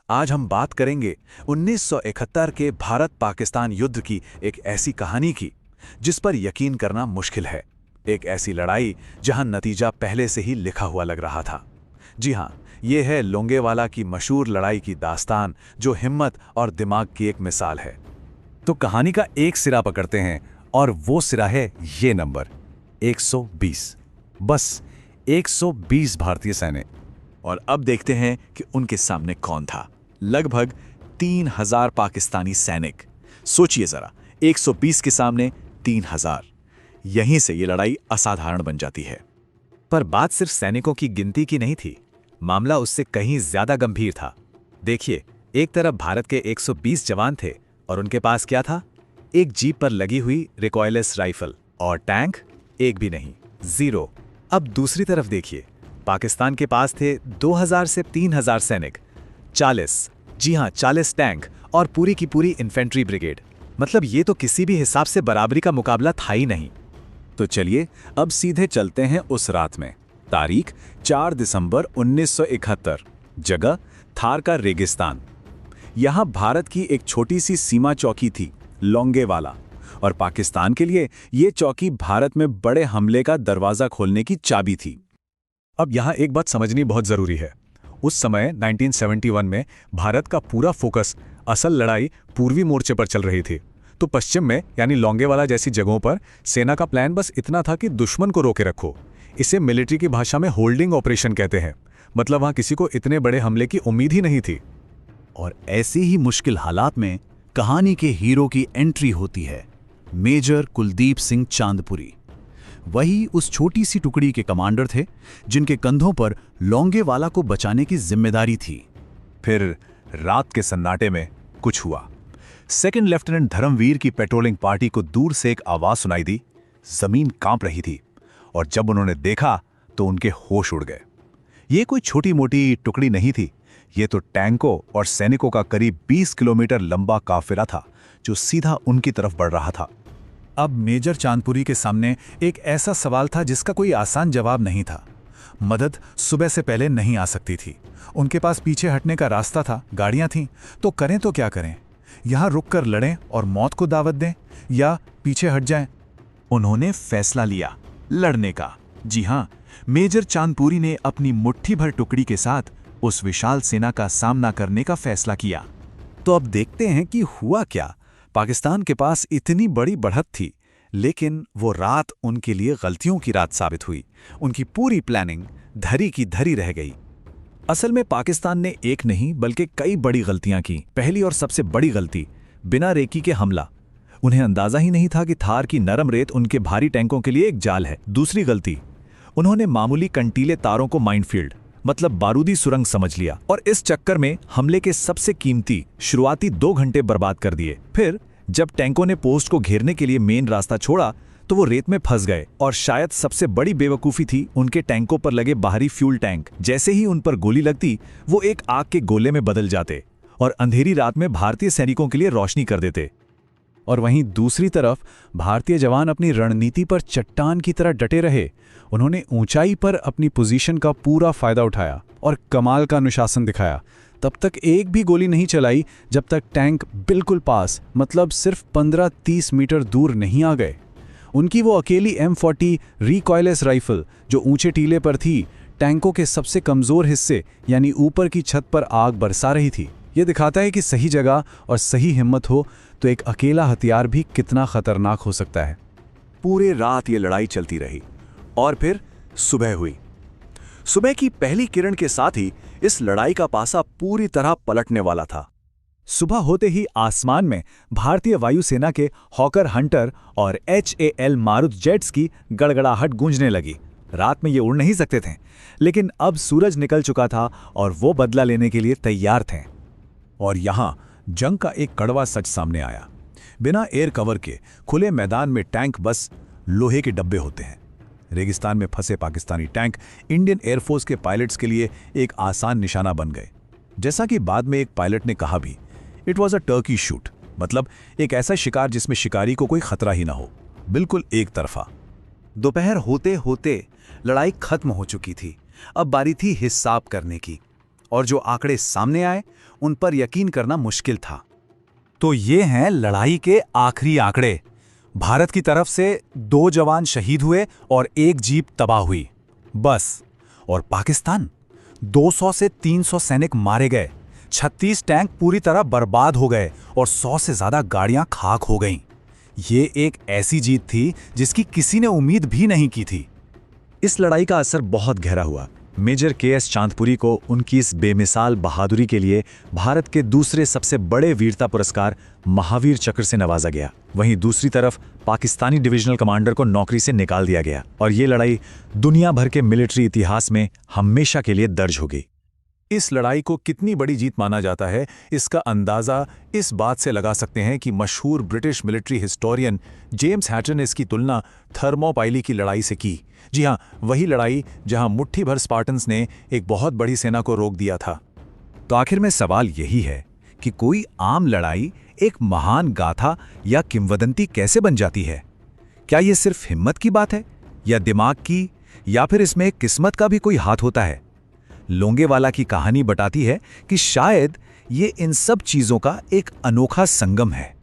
आज हम बात करेंगे 1971 के भारत पाकिस्तान युद्ध की एक ऐसी कहानी की जिस पर यकीन करना मुश्किल है। एक ऐसी लड़ाई जहां नतीजा पहले से ही लिखा हुआ लग रहा था। जी हां, ये है लोंगेवाला की मशहूर लड़ाई की दास्तान, जो हिम्मत और दिमाग की एक मिसाल है। तो कहानी का एक सिरा पकड़ते हैं और वो सिरा है ये नंबर 120। बस 120 भारतीय सैनिक। और अब देखते हैं कि उनके सामने कौन था। लगभग 3000 पाकिस्तानी सैनिक। सोचिए जरा, 120 के सामने 3000। यहीं से ये लड़ाई असाधारण बन जाती है। पर बात सिर्फ सैनिकों की गिनती की नहीं थी, मामला उससे कहीं ज्यादा गंभीर था। देखिए, एक तरफ भारत के 120 जवान थे और उनके पास क्या था? एक जीप पर लगी हुई रिकॉयलेस राइफल। और टैंक? एक भी नहीं, जीरो। अब दूसरी तरफ देखिए, पाकिस्तान के पास थे 2000 से 3000 सैनिक, 40, जी हां 40 टैंक और पूरी की पूरी इन्फेंट्री ब्रिगेड। मतलब ये तो किसी भी हिसाब से बराबरी का मुकाबला था ही नहीं। तो चलिए अब सीधे चलते हैं उस रात में। तारीख 4 दिसंबर 1971। जगह थार का रेगिस्तान। यहां भारत की एक छोटी सी सीमा चौकी थी, लोंगेवाला। और पाकिस्तान के लिए यह चौकी भारत में बड़े हमले का दरवाजा खोलने की चाबी थी। अब यहां एक बात समझनी बहुत जरूरी है। उस समय 1971 में भारत का पूरा फोकस असल लड़ाई पूर्वी मोर्चे पर चल रही थी। तो पश्चिम में यानी लोंगेवाला जैसी जगहों पर सेना का प्लान बस इतना था कि दुश्मन को रोके रखो। इसे मिलिट्री की भाषा में होल्डिंग ऑपरेशन कहते हैं। मतलब वहां किसी को इतने बड़े हमले की उम्मीद ही नहीं थी। और ऐसे ही मुश्किल हालात में कहानी के हीरो की एंट्री होती है, मेजर कुलदीप सिंह चांदपुरी। वही उस छोटी सी टुकड़ी के कमांडर थे जिनके कंधों पर लोंगेवाला को बचाने की जिम्मेदारी थी। फिर रात के सन्नाटे में कुछ हुआ। सेकंड लेफ्टिनेंट धर्मवीर की पेट्रोलिंग पार्टी को दूर से एक आवाज सुनाई दी। जमीन कांप रही थी और जब उन्होंने देखा तो उनके होश उड़ गए। ये कोई छोटी मोटी टुकड़ी नहीं थी, ये तो टैंकों और सैनिकों का करीब 20 किलोमीटर लंबा काफिला था जो सीधा उनकी तरफ बढ़ रहा था। अब मेजर चांदपुरी के सामने एक ऐसा सवाल था जिसका कोई आसान जवाब नहीं था। मदद सुबह से पहले नहीं आ सकती थी। उनके पास पीछे हटने का रास्ता था, गाड़ियां थीं, तो करें तो क्या करें? यहां रुककर लड़ें और मौत को दावत दें या पीछे हट जाएं? उन्होंने फैसला लिया, लड़ने का। जी हां, मेजर चांदपुरी ने अपनी मुट्ठी भर टुकड़ी के साथ उस विशाल सेना का सामना करने का फैसला किया। तो अब देखते हैं कि हुआ क्या। पाकिस्तान के पास इतनी बड़ी बढ़त थी, लेकिन वो रात उनके लिए गलतियों की रात साबित हुई। उनकी पूरी प्लानिंग धरी की धरी रह गई। असल में पाकिस्तान ने एक नहीं बल्कि कई बड़ी गलतियां की। पहली और सबसे बड़ी गलती, बिना रेकी के हमला। उन्हें अंदाजा ही नहीं था कि थार की नरम रेत उनके भारी टैंकों के लिए एक जाल है। दूसरी गलती, उन्होंने मामूली कंटीले तारों को माइनफील्ड मतलब बारूदी सुरंग समझ लिया और इस चक्कर में हमले के सबसे कीमती शुरुआती 2 घंटे बर्बाद कर दिए। फिर जब टैंकों ने पोस्ट को घेरने के लिए मेन रास्ता छोड़ा तो वो रेत में फंस गए। और शायद सबसे बड़ी बेवकूफी थी उनके टैंकों पर लगे बाहरी फ्यूल टैंक। जैसे ही उन पर गोली लगती वो एक आग के गोले में बदल जाते और अंधेरी रात में भारतीय सैनिकों के लिए रोशनी कर देते। और वहीं दूसरी तरफ भारतीय जवान अपनी रणनीति पर चट्टान की तरह डटे रहे। उन्होंने ऊंचाई पर अपनी पोजीशन का पूरा फायदा उठाया और कमाल का अनुशासन दिखाया। तब तक एक भी गोली नहीं चलाई जब तक टैंक बिल्कुल पास, मतलब सिर्फ 15-30 मीटर दूर नहीं आ गए। उनकी वो अकेली M40 रिकॉयलेस राइफल जो ऊंचे टीले पर थी, टैंकों के सबसे कमजोर हिस्से यानी ऊपर की छत पर आग बरसा रही थी। ये दिखाता है कि सही जगह और सही हिम्मत हो तो एक अकेला हथियार भी कितना खतरनाक हो सकता है। पूरे रात ये लड़ाई चलती रही और फिर सुबह हुई। सुबह की पहली किरण के साथ ही इस लड़ाई का पासा पूरी तरह पलटने वाला था। सुबह होते ही आसमान में भारतीय वायुसेना के हॉकर हंटर और HAL मारुत जेट्स की गड़गड़ाहट गूंजने लगी। रात में ये उड़ नहीं सकते थे, लेकिन अब सूरज निकल चुका था और वो बदला लेने के लिए तैयार थे। और यहां जंग का एक कड़वा सच सामने आया। बिना एयर कवर के खुले मैदान में टैंक बस लोहे के डब्बे होते हैं। रेगिस्तान में फंसे पाकिस्तानी टैंक इंडियन एयरफोर्स के पायलट्स के लिए एक आसान निशाना बन गए। जैसा कि बाद में एक पायलट ने कहा भी, it was a Turkey shoot, मतलब एक ऐसा शिकार जिसमें शिकारी को कोई खतरा ही ना हो, बिल्कुल एक तरफा। दोपहर होते होते लड़ाई खत्म हो चुकी थी। अब बारी थी हिसाब करने की। और जो आंकड़े सामने आए उन पर यकीन करना मुश्किल था। तो ये हैं लड़ाई के आखिरी आंकड़े। भारत की तरफ से 2 जवान शहीद हुए और 1 जीप तबाह हुई, बस। और पाकिस्तान 200 से 300 सैनिक मारे गए, 36 टैंक पूरी तरह बर्बाद हो गए और 100 से ज्यादा गाड़ियां खाक हो गईं। ये एक ऐसी जीत थी जिसकी किसी ने उम्मीद भी नहीं की थी। इस लड़ाई का असर बहुत गहरा हुआ। Major KS. चांदपुरी को उनकी इस बेमिसाल बहादुरी के लिए भारत के दूसरे सबसे बड़े वीरता पुरस्कार महावीर चक्र से नवाजा गया। वहीं दूसरी तरफ पाकिस्तानी डिविजनल कमांडर को नौकरी से निकाल दिया गया और ये लड़ाई दुनिया भर के मिलिट्री इतिहास में हमेशा के लिए दर्ज हो गई। इस लड़ाई को कितनी बड़ी जीत माना जाता है, इसका अंदाज़ा इस बात से लगा सकते हैं कि मशहूर ब्रिटिश मिलिट्री हिस्टोरियन जेम्स हैटन ने इसकी तुलना थर्मोपाइली की लड़ाई से की। जी हाँ, वही लड़ाई जहां मुट्ठी भर स्पार्टन्स ने एक बहुत बड़ी सेना को रोक दिया था। तो आखिर में सवाल यही है कि कोई आम लड़ाई एक महान गाथा या किंवदंती कैसे बन जाती है? क्या ये सिर्फ हिम्मत की बात है, या दिमाग की, या फिर इसमें किस्मत का भी कोई हाथ होता है? लोंगेवाला की कहानी बताती है कि शायद ये इन सब चीजों का एक अनोखा संगम है।